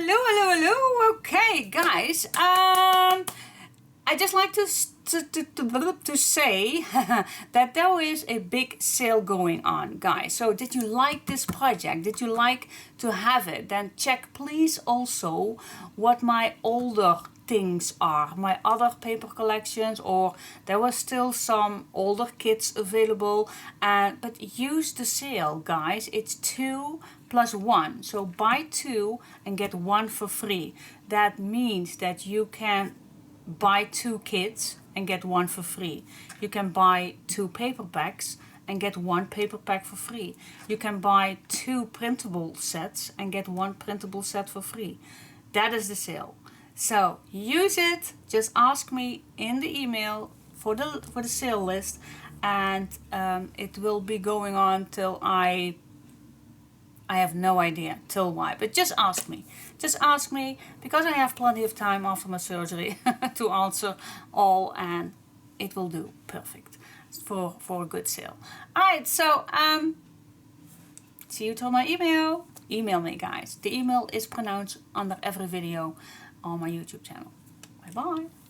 hello. Okay, guys. I just like to say that there is a big sale going on, guys. So did you like this project? Did you like to have it? Then check please also what my older things are, my other paper collections, or there were still some older kits available, but use the sale, guys. It's 2 plus 1, so buy 2 and get 1 for free. That means that you can buy 2 kits and get 1 for free. You can buy 2 paperbacks and get 1 paperback for free. You can buy 2 printable sets and get 1 printable set for free. That is the sale. So use it. Just ask me in the email for the sale list, and it will be going on till I have no idea till why, but just ask me. Just ask me, because I have plenty of time after my surgery to answer all, and it will do perfect for a good sale. Alright, so see you till my email. Email me, guys. The email is pronounced under every video on my YouTube channel. Bye bye.